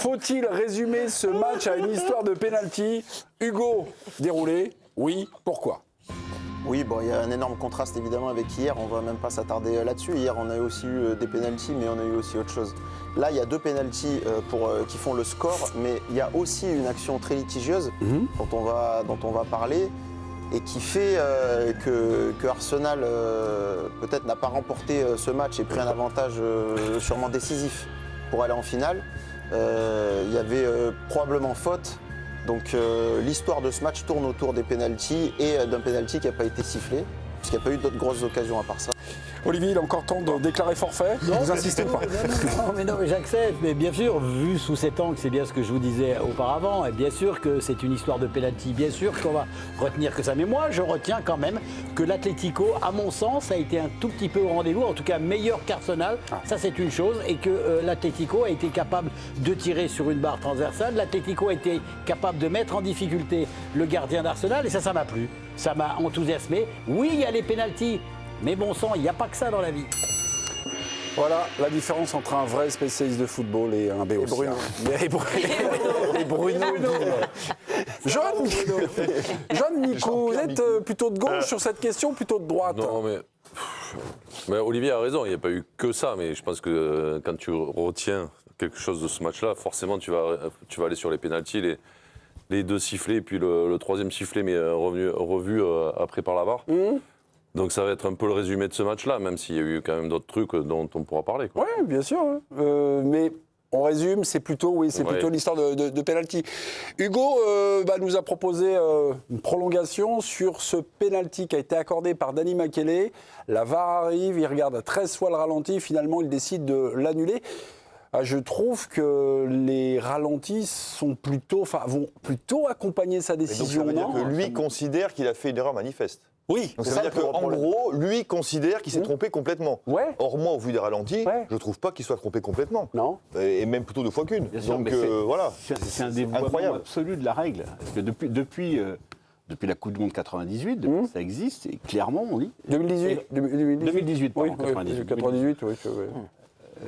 Faut-il résumer ce match à une histoire de pénalty? Hugo, déroulé, oui, pourquoi? Oui, bon, il y a un énorme contraste évidemment avec hier, on ne va même pas s'attarder là-dessus. Hier, on a aussi eu des pénaltys, mais on a eu aussi autre chose. Là, il y a 2 pénaltys qui font le score, mais il y a aussi une action très litigieuse dont on va parler et qui fait que Arsenal peut-être n'a pas remporté ce match et pris un avantage sûrement décisif pour aller en finale. Il y avait probablement faute. Donc l'histoire de ce match tourne autour des pénaltys et d'un pénalty qui n'a pas été sifflé, puisqu'il n'y a pas eu d'autres grosses occasions à part ça. Olivier, il est encore temps de déclarer forfait? Vous insistez pas? Non, mais j'accepte. Mais bien sûr, vu sous cet angle, c'est bien ce que je vous disais auparavant. Et bien sûr que c'est une histoire de pénalty. Bien sûr qu'on va retenir que ça. Mais moi, je retiens quand même que l'Atlético, à mon sens, a été un tout petit peu au rendez-vous. En tout cas, meilleur qu'Arsenal. Ça, c'est une chose. Et que l'Atlético a été capable de tirer sur une barre transversale. L'Atlético a été capable de mettre en difficulté le gardien d'Arsenal. Et ça m'a plu. Ça m'a enthousiasmé. Oui, il y a les pénaltys. Mais bon sang, il n'y a pas que ça dans la vie. Voilà la différence entre un vrai spécialiste de football et un béotien. Et Bruno. John Nico, vous êtes plutôt de gauche sur cette question, plutôt de droite? Non, mais Olivier a raison, il n'y a pas eu que ça, mais je pense que quand tu retiens quelque chose de ce match-là, forcément tu vas aller sur les pénaltys, les 2 sifflets, et puis le 3e sifflet, mais revu après par la VAR. Donc ça va être un peu le résumé de ce match-là, même s'il y a eu quand même d'autres trucs dont on pourra parler. Oui, bien sûr. Mais on résume, c'est plutôt l'histoire de pénalty. Hugo nous a proposé une prolongation sur ce pénalty qui a été accordé par Danny Makélélé. La VAR arrive, il regarde 13 fois le ralenti, finalement il décide de l'annuler. Je trouve que les ralentis vont plutôt accompagner sa décision. Donc ça veut dire que lui considère qu'il a fait une erreur manifeste. Oui. Donc ça veut dire qu'en gros, lui considère qu'il s'est trompé complètement. Ouais. Or moi, au vu des ralentis, je ne trouve pas qu'il soit trompé complètement. Non. Et même plutôt 2 fois qu'une. Donc voilà. C'est un dévoiement absolu de la règle. Parce que depuis la Coupe du Monde 98, depuis que ça existe, et clairement on dit... 2018, pardon, 98, oui.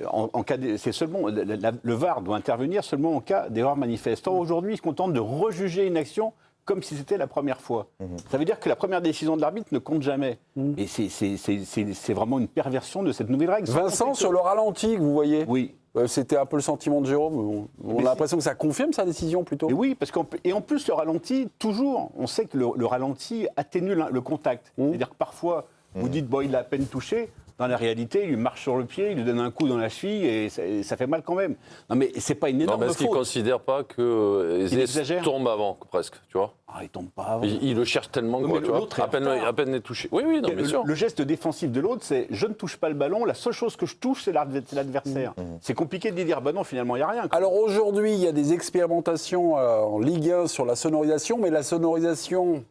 En cas c'est seulement le VAR doit intervenir seulement en cas d'erreur manifeste. Or, aujourd'hui, il se contente de rejuger une action comme si c'était la première fois. Ça veut dire que la première décision de l'arbitre ne compte jamais. Et c'est vraiment une perversion de cette nouvelle règle. Vincent, sur le ralenti que vous voyez, oui. C'était un peu le sentiment de Jérôme. On a l'impression que ça confirme sa décision plutôt. Et oui, parce en plus le ralenti, toujours, on sait que le ralenti atténue le contact. C'est-à-dire que parfois, vous dites, bon, il l'a à peine touché. Dans la réalité, il lui marche sur le pied, il lui donne un coup dans la cheville et ça fait mal quand même. Non mais c'est pas une énorme faute. Parce qu'il ne considère pas que Eze tombe avant, presque, tu vois. Ah, il tombe pas avant. Il le cherche tellement, quoi, tu vois. À peine est touché. Oui, non, bien sûr. Le geste défensif de l'autre, c'est je ne touche pas le ballon, la seule chose que je touche, c'est l'adversaire. C'est compliqué de dire, bah non, finalement, il n'y a rien. Alors aujourd'hui, il y a des expérimentations en Ligue 1 sur la sonorisation, mais la sonorisation,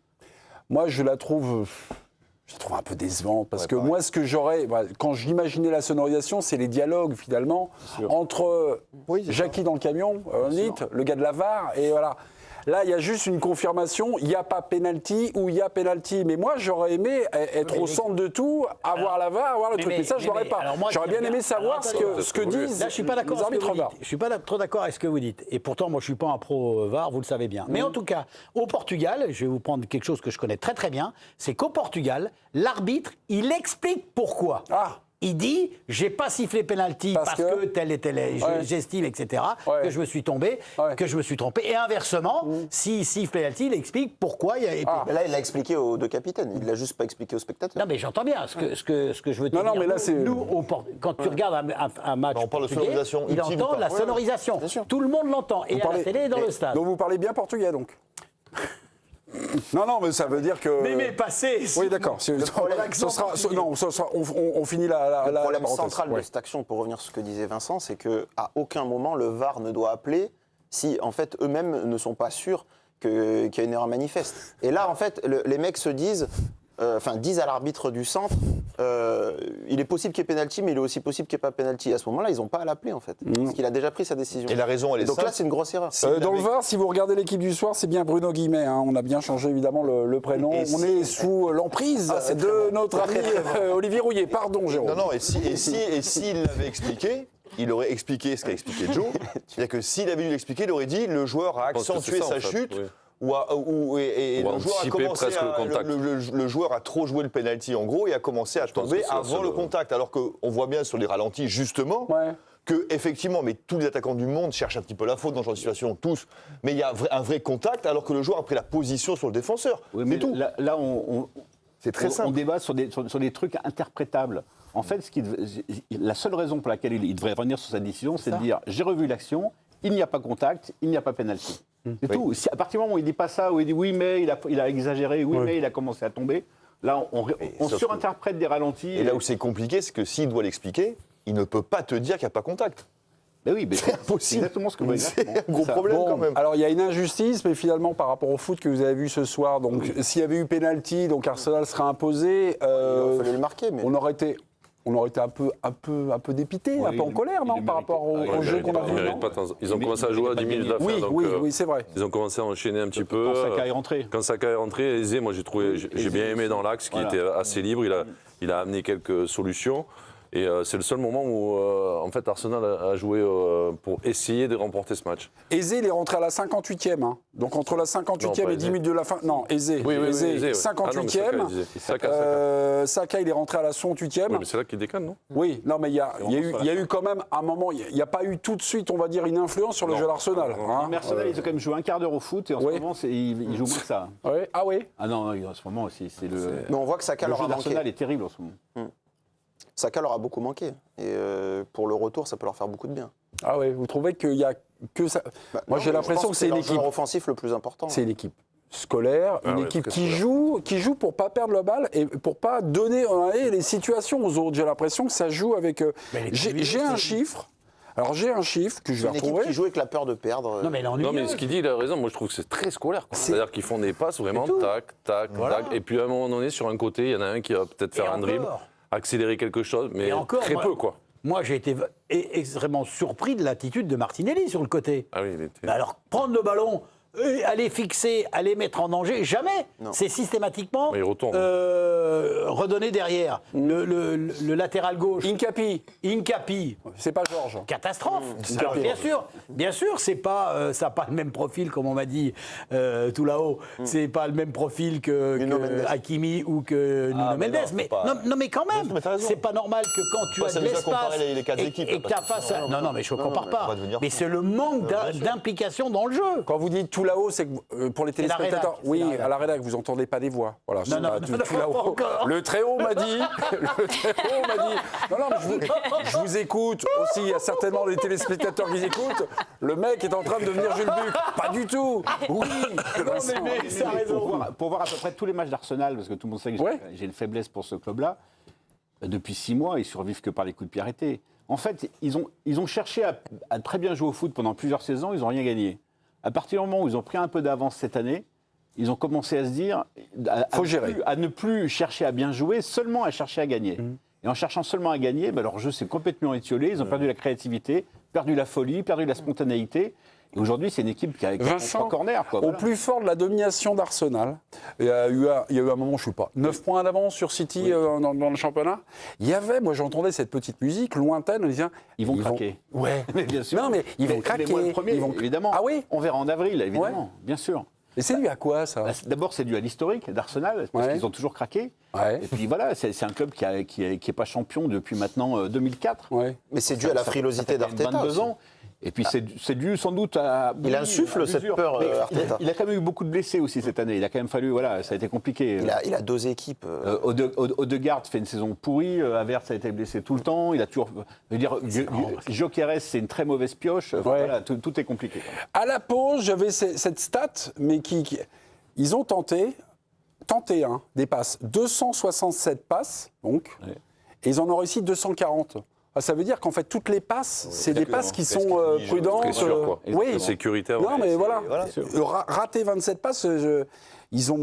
moi, je la trouve un peu décevante, parce que moi, ce que j'aurais, quand j'imaginais la sonorisation, c'est les dialogues, finalement, entre Jackie dans le camion, le gars de la VAR, et voilà. Là, il y a juste une confirmation, il n'y a pas pénalty ou il y a pénalty. Mais moi, j'aurais aimé être au centre de tout, avoir la VAR, avoir le truc. Mais ça, je l'aurais pas. J'aurais bien aimé savoir ce que disent là, je suis pas d'accord les arbitres VAR. Je suis pas trop d'accord avec ce que vous dites. Et pourtant, moi, je suis pas un pro VAR, vous le savez bien. Mais en tout cas, au Portugal, je vais vous prendre quelque chose que je connais très très bien, c'est qu'au Portugal, l'arbitre, il explique pourquoi. Il dit, j'ai pas sifflé pénalty parce que tel et tel, j'estime, etc., que je me suis tombé, que je me suis trompé. Et inversement, s'il siffle pénalty, il explique pourquoi il y a... Là, il l'a expliqué aux 2 capitaines, il l'a juste pas expliqué aux spectateurs. Non, mais j'entends bien ce que je veux te dire. Non, mais là, c'est... Nous, quand tu regardes un match on parle de sonorisation il entend la sonorisation. Tout le monde l'entend. Et à la télé et dans le stade. Donc vous parlez bien portugais, donc Non, mais ça veut dire que... Mais passé. Oui, d'accord. On finit la... Le problème central de cette action, pour revenir sur ce que disait Vincent, c'est qu'à aucun moment le VAR ne doit appeler si, en fait, eux-mêmes ne sont pas sûrs qu'il y a une erreur manifeste. Et là, en fait, les mecs se disent... disent à l'arbitre du centre, il est possible qu'il y ait pénalty, mais il est aussi possible qu'il n'y ait pas pénalty. À ce moment-là, ils n'ont pas à l'appeler, en fait. Parce qu'il a déjà pris sa décision. Et la raison, elle est donc simple. Là, c'est une grosse erreur. Dans le VAR, si vous regardez l'équipe du soir, c'est bien Bruno Guillemet. On a bien changé, évidemment, le prénom. On est sous l'emprise de notre ami Olivier Rouillet. Pardon, Jérôme. Non, et s'il l'avait expliqué, il aurait expliqué ce qu'a expliqué Joe. C'est-à-dire que s'il avait dû l'expliquer, il aurait dit le joueur a accentué sa chute. Et le joueur a commencé le joueur a trop joué le penalty en gros et a commencé à tomber avant le contact. Alors qu'on voit bien sur les ralentis justement que effectivement, mais tous les attaquants du monde cherchent un petit peu la faute dans ce genre de situation, tous. Mais il y a un vrai contact alors que le joueur a pris la position sur le défenseur. Oui, mais tout. Là, c'est très simple. On débat sur des trucs interprétables. En fait, la seule raison pour laquelle il devrait revenir sur sa décision, c'est de dire j'ai revu l'action, il n'y a pas contact, il n'y a pas pénalty. C'est tout. Si, à partir du moment où il dit pas ça, où il dit oui mais il a exagéré, oui mais il a commencé à tomber, là on surinterprète des ralentis. Et là où c'est compliqué, c'est que s'il doit l'expliquer, il ne peut pas te dire qu'il n'y a pas contact. Ben oui, c'est impossible. C'est exactement ce que vous C'est un gros problème quand même. Alors il y a une injustice, mais finalement par rapport au foot que vous avez vu ce soir, donc s'il y avait eu pénalty, donc Arsenal serait imposé. Il aurait fallu le marquer, mais on aurait été un peu dépité, un peu en colère, non, par rapport au jeu qu'on a vu. Ils ont commencé à jouer à 10 minutes de la fin. Oui, c'est vrai. Ils ont commencé à enchaîner un petit peu. Quand Saka est rentré. Quand Saka est rentré, Eze, moi j'ai bien aimé dans l'axe, qui était assez libre. Il a amené quelques solutions. Et c'est le seul moment où en fait Arsenal a joué pour essayer de remporter ce match. Eze, il est rentré à la 58e. Hein. Donc entre la 58e et 10 minutes de la fin. Non, Eze. Eze, 58e. Saka, il est rentré à la 68e. Oui, mais c'est là qu'il déconne, non? Oui, non, mais il y a eu quand même un moment, il n'y a pas eu tout de suite, on va dire, une influence sur le jeu d'Arsenal. Mais Arsenal, ils ont quand même joué un quart d'heure au foot et en ce moment, ils jouent moins que ça. Ah oui. Ah non, en ce moment, c'est le. Mais on voit que Saka Le leur jeu a manqué. d'Arsenal est terrible en ce moment. Saka leur a beaucoup manqué. Et pour le retour, ça peut leur faire beaucoup de bien. Ah oui, vous trouvez qu'il y a que ça? Moi, j'ai l'impression que c'est une équipe. C'est offensif le plus important. C'est une équipe scolaire, une équipe qui joue pour pas perdre la balle et pour pas donner les situations aux autres. J'ai l'impression que ça joue avec. J'ai un chiffre. Alors j'ai un chiffre que je vais retrouver. C'est une équipe qui joue avec la peur de perdre. Non mais ce qu'il dit, il a raison. Moi je trouve que c'est très scolaire. C'est-à-dire qu'ils font des passes vraiment tac, tac, tac. Et puis à un moment donné, sur un côté, il y en a un qui va peut-être faire un dribble, accélérer quelque chose, mais très peu quoi. Moi, j'ai été extrêmement surpris de l'attitude de Martinelli sur le côté. Ah oui, il était... Alors, prendre le ballon, aller fixer, aller mettre en danger, jamais. C'est systématiquement redonner derrière. Le latéral gauche. Incapi. C'est pas Georges. Catastrophe. Alors, bien sûr, c'est pas, ça n'a pas le même profil, comme on m'a dit tout là-haut. C'est pas le même profil que Hakimi ou que Nuno Mendes. Mais quand même, c'est pas normal que quand tu as de l'espace et que tu as face à... Non, mais je ne compare pas. Mais c'est le manque d'implication dans le jeu. Quand vous dites tout là-haut, c'est que pour les téléspectateurs, oui, à la rédac, vous n'entendez pas des voix. Voilà, tout là-haut. Le très haut m'a dit. Non, mais je vous écoute aussi. Il y a certainement des téléspectateurs qui écoutent. Le mec est en train de devenir Jules Buc. Pas du tout. Oui. Mais ça a raison. Pour voir à peu près tous les matchs d'Arsenal, parce que tout le monde sait que j'ai une faiblesse pour ce club-là. Depuis 6 mois, ils survivent que par les coups de pied arrêtés. En fait, ils ont cherché à très bien jouer au foot pendant plusieurs saisons. Ils n'ont rien gagné. À partir du moment où ils ont pris un peu d'avance cette année, ils ont commencé à se dire à ne plus chercher à bien jouer, seulement à chercher à gagner. Et en cherchant seulement à gagner, leur jeu s'est complètement étiolé, ils ont perdu la créativité, perdu la folie, perdu la spontanéité. Et aujourd'hui, c'est une équipe qui a 3 corners. Au plus fort de la domination d'Arsenal, il y a eu un moment, je ne sais pas, 9 points d'avance sur City dans le championnat. Il y avait, moi j'entendais cette petite musique lointaine, on disait... Ils vont craquer. Ouais, mais bien sûr. Non, mais ils vont craquer. Évidemment. Ah oui. On verra en avril, évidemment, bien sûr. Et c'est dû à quoi, ça? D'abord, c'est dû à l'historique d'Arsenal, parce qu'ils ont toujours craqué. Et puis voilà, c'est un club qui est pas champion depuis maintenant 2004. Mais c'est dû à la frilosité d'Arteta. 22 ans. Et puis c'est dû sans doute à... Il insuffle cette peur, Arteta. Il a quand même eu beaucoup de blessés aussi cette année. Il a quand même fallu... ça a été compliqué. Il a 2 équipes. Odegaard fait une saison pourrie. Havertz a été blessé tout le temps. Il a toujours... Je veux dire, Gyökeres, c'est une très mauvaise pioche. Voilà, tout est compliqué. À la pause, j'avais cette stat, mais ils ont tenté des passes. 267 passes, donc. Et ils en ont réussi 240. Ça veut dire qu'en fait, toutes les passes, c'est des passes qui sont prudentes. Sécuritaires. Non, mais voilà. Rater 27 passes, ils ont...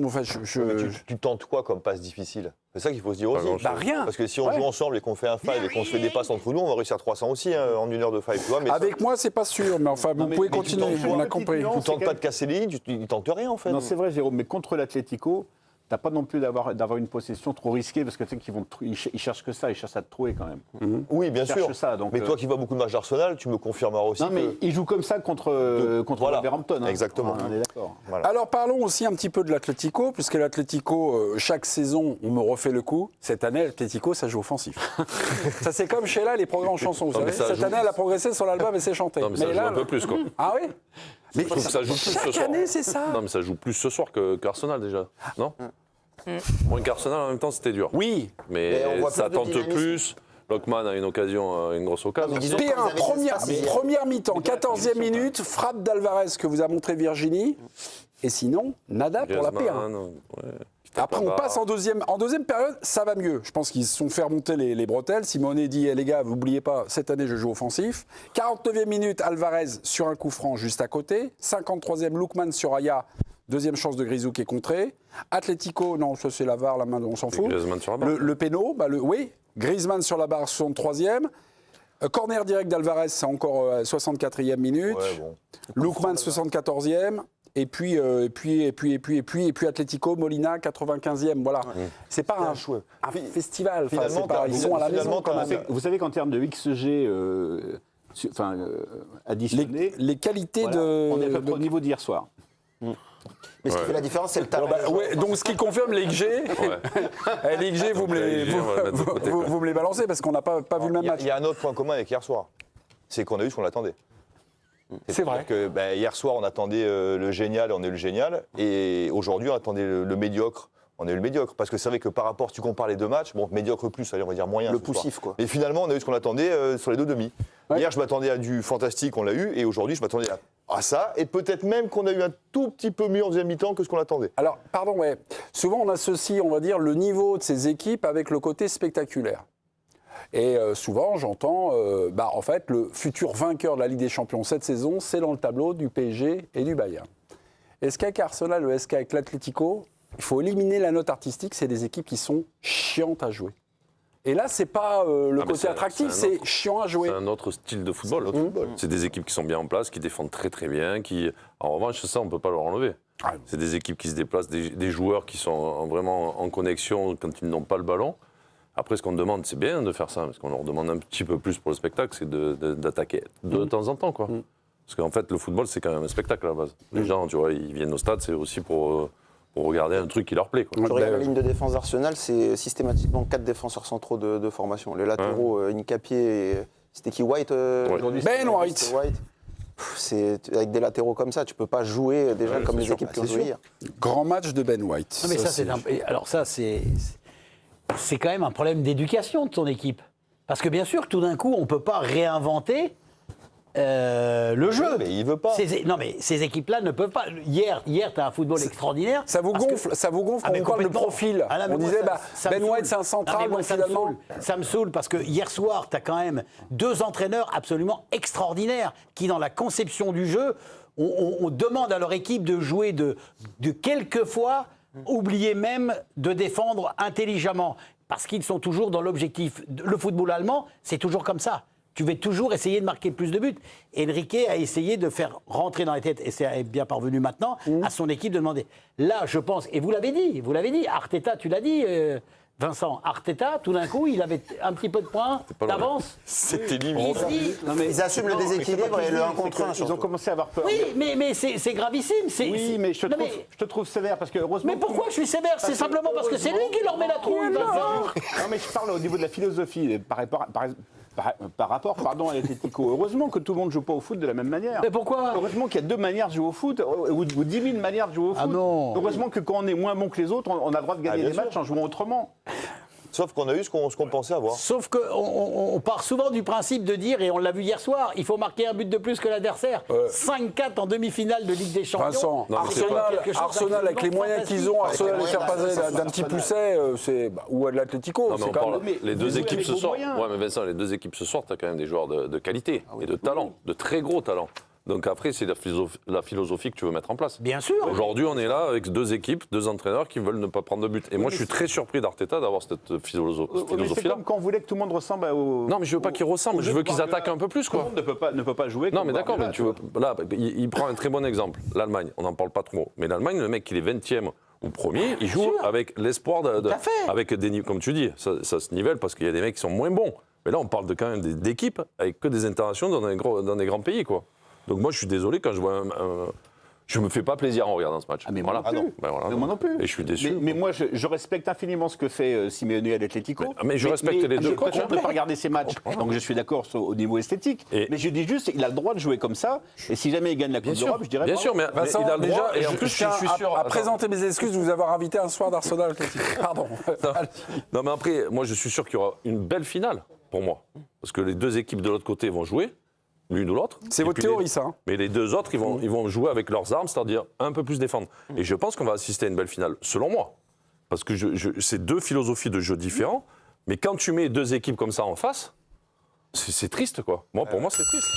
Tu tentes quoi comme passe difficile? C'est ça qu'il faut se dire aussi. Rien. Parce que si on joue ensemble et qu'on fait un five et qu'on se fait des passes entre nous, on va réussir 300 aussi en 1 heure de five. Avec moi, c'est pas sûr, mais enfin, vous pouvez continuer, on a compris. Tu ne tentes pas de casser les lignes, tu ne tentes rien en fait. Non, c'est vrai, Jérôme, mais contre l'Atlético, t'as pas non plus d'avoir une possession trop risquée, parce que tu sais ils cherchent que ça, ils cherchent à te trouver quand même. Oui, bien sûr. Ça, donc, mais toi qui vois beaucoup de matchs d'Arsenal, tu me confirmeras aussi. Non, mais ils jouent comme ça contre Wolverhampton. Exactement. On est d'accord. Voilà. Alors parlons aussi un petit peu de l'Atlético, puisque l'Atlético, chaque saison, on me refait le coup. Cette année, l'Atlético, ça joue offensif. Ça, c'est comme Sheila, les programmes chansons. Vous savez, cette année, elle a progressé sur l'album et c'est chanté. Non, mais ça joue un peu plus, quoi. Ah oui. Mais je trouve que ça joue plus ce soir. Chaque année, c'est ça. Non, mais ça joue plus ce soir qu'Arsenal déjà. Non Moins qu'Arsenal, en même temps, c'était dur. Oui. Mais ça tente plus. Lockman a une occasion, une grosse occasion. P1, première mi-temps, 14e minute, frappe d'Alvarez que vous a montré Virginie. Et sinon, nada pour la P1. Après, on passe en deuxième période, ça va mieux. Je pense qu'ils se sont fait remonter les bretelles. Simone dit, les gars, vous n'oubliez pas, cette année, je joue offensif. 49e minute, Alvarez sur un coup franc juste à côté. 53e, Lookman sur Aya. Deuxième chance de Grisou qui est contrée. Atlético, non, ça c'est la VAR, la main, on s'en fout. Griezmann sur la barre. Le péno, oui. Griezmann sur la barre, 63e. Corner direct d'Alvarez, c'est encore 64e minute. Ouais, bon. Lookman, 74e. Et puis Atlético, Molina, 95e. Voilà. C'est pas un festival. Finalement, ils sont à la maison quand même. Vous savez qu'en termes de XG additionné, les qualités on est à peu près au niveau d'hier soir. Mais ce qui fait la différence, c'est le talent. Donc ce qui confirme les XG, les XG, vous me les balancez parce qu'on n'a pas vu le même match. Il y a un autre point commun avec hier soir, c'est qu'on a eu ce qu'on attendait. C'est vrai. Que, hier soir, on attendait le génial, on est le génial, et aujourd'hui, on attendait le médiocre. On est le médiocre, parce que c'est vrai que par rapport, si tu compares les deux matchs, bon, médiocre plus, allez, on va dire moyen. Le poussif, quoi. Et finalement, on a eu ce qu'on attendait sur les deux demi. Ouais. Hier, je m'attendais à du fantastique, on l'a eu, et aujourd'hui, je m'attendais à ça, et peut-être même qu'on a eu un tout petit peu mieux en deuxième mi-temps que ce qu'on attendait. Alors, pardon, souvent on associe, on va dire, le niveau de ces équipes avec le côté spectaculaire. Et souvent, j'entends, en fait, le futur vainqueur de la Ligue des Champions cette saison, c'est dans le tableau du PSG et du Bayern. Est-ce qu'avec Arsenal, le SK avec l'Atlético, il faut éliminer la note artistique, c'est des équipes qui sont chiantes à jouer. Et là, c'est pas le côté attractif, c'est chiant à jouer. C'est un autre style de football. C'est des équipes qui sont bien en place, qui défendent très très bien, qui, en revanche, ça, on ne peut pas leur enlever. C'est des équipes qui se déplacent, des joueurs qui sont vraiment en connexion quand ils n'ont pas le ballon. Après, ce qu'on demande, c'est bien de faire ça, parce qu'on leur demande un petit peu plus pour le spectacle, c'est d'attaquer de temps en temps, quoi. Parce qu'en fait, le football, c'est quand même un spectacle à la base. Les gens, tu vois, ils viennent au stade, c'est aussi pour regarder un truc qui leur plaît, quoi. Je regarde la ligne de défense d'Arsenal, c'est systématiquement 4 défenseurs centraux de formation. Les latéraux, Nkapie et... C'était qui, White aujourd'hui? Ben White. C'est avec des latéraux comme ça, tu peux pas jouer déjà comme les équipes qui ont joué hier. Grand match de Ben White. Non, mais alors ça, c'est quand même un problème d'éducation de ton équipe. Parce que bien sûr, tout d'un coup, on ne peut pas réinventer le jeu. Mais il veut pas. Non, mais ces équipes-là ne peuvent pas. Hier tu as un football extraordinaire. Ça vous gonfle quand on parle de profil. On disait, Ben White, c'est un central, donc finalement... Ça me saoule, parce que hier soir, tu as quand même 2 entraîneurs absolument extraordinaires qui, dans la conception du jeu, on demande à leur équipe de jouer de quelquefois... oublier même de défendre intelligemment, parce qu'ils sont toujours dans l'objectif. Le football allemand, c'est toujours comme ça. Tu vas toujours essayer de marquer plus de buts. Enrique a essayé de faire rentrer dans les têtes, et c'est bien parvenu maintenant, à son équipe de demander. Là, je pense, et vous l'avez dit, Arteta, tu l'as dit, Vincent, Arteta, tout d'un coup, il avait un petit peu de points d'avance. C'était limite. Ils assument le déséquilibre et le 1 contre 1. Ils ont commencé à avoir peur. Oui, mais c'est gravissime. Oui, mais je te trouve sévère, parce que heureusement... Mais pourquoi je suis sévère? C'est simplement parce que c'est lui qui leur met la trouille. Non, mais je parle au niveau de la philosophie, par rapport à l'Atlético. Heureusement que tout le monde ne joue pas au foot de la même manière. Mais pourquoi? Heureusement qu'il y a 2 manières de jouer au foot, ou 10 000 manières de jouer au foot. Ah non. Heureusement que quand on est moins bon que les autres, on a le droit de gagner des matchs en jouant autrement. Sauf qu'on a eu ce qu'on pensait avoir. Sauf qu'on part souvent du principe de dire, et on l'a vu hier soir, il faut marquer un but de plus que l'adversaire. 5-4 en demi-finale de Ligue des Champions. Vincent, Arsenal avec les moyens qu'ils ont, Arsenal les faire passer d'un petit pousset, ou à l'Atlético. Les deux équipes ce soir. Ouais, mais Vincent, les deux équipes ce soir, tu as quand même des joueurs de qualité et de talent, de très gros talent. Donc après, c'est la philosophie que tu veux mettre en place. Bien sûr. Aujourd'hui, on est là avec 2 équipes, 2 entraîneurs qui veulent ne pas prendre de but. Et moi, je suis très surpris d'Arteta d'avoir cette philosophie-là. C'est comme quand on voulait que tout le monde ressemble au... Non, mais je veux pas qu'ils ressemblent, je veux qu'ils attaquent un peu plus, quoi. Tout le monde ne peut pas jouer. Non, mais d'accord, mais tu veux... Là, il prend un très bon exemple. L'Allemagne, on n'en parle pas trop. Mais l'Allemagne, le mec, il est 20e ou premier, ils jouent avec l'espoir avec des, comme tu dis, ça se nivelle parce qu'il y a des mecs qui sont moins bons. Mais là, on parle quand même d'équipes avec que des internationaux dans des grands pays, quoi. Donc moi, je suis désolé quand je vois je me fais pas plaisir en regardant ce match. Ah mais moi non plus. Voilà. Moi non plus. Et je suis déçu. Mais moi, je respecte infiniment ce que fait Simeone à l'Atlético. Mais je respecte les deux coachs. Je ne peux pas regarder ces matchs, donc je suis d'accord au niveau esthétique. Mais je dis juste, il a le droit de jouer comme ça. Et si jamais il gagne la Coupe d'Europe, je dirais bien sûr, mais Vincent, il a le droit. Déjà, et en plus, je suis sûr. À présenter mes excuses de vous avoir invité un soir d'Arsenal Atlético. Pardon. Non, mais après, moi, je suis sûr qu'il y aura une belle finale pour moi, parce que les deux équipes de l'autre côté vont jouer. L'une ou l'autre. C'est votre théorie, ça. Mais les deux autres, ils vont jouer avec leurs armes, c'est-à-dire un peu plus défendre. Et je pense qu'on va assister à une belle finale, selon moi. Parce que c'est deux philosophies de jeu différents. Mais quand tu mets deux équipes comme ça en face, c'est triste, quoi. Pour moi, c'est triste.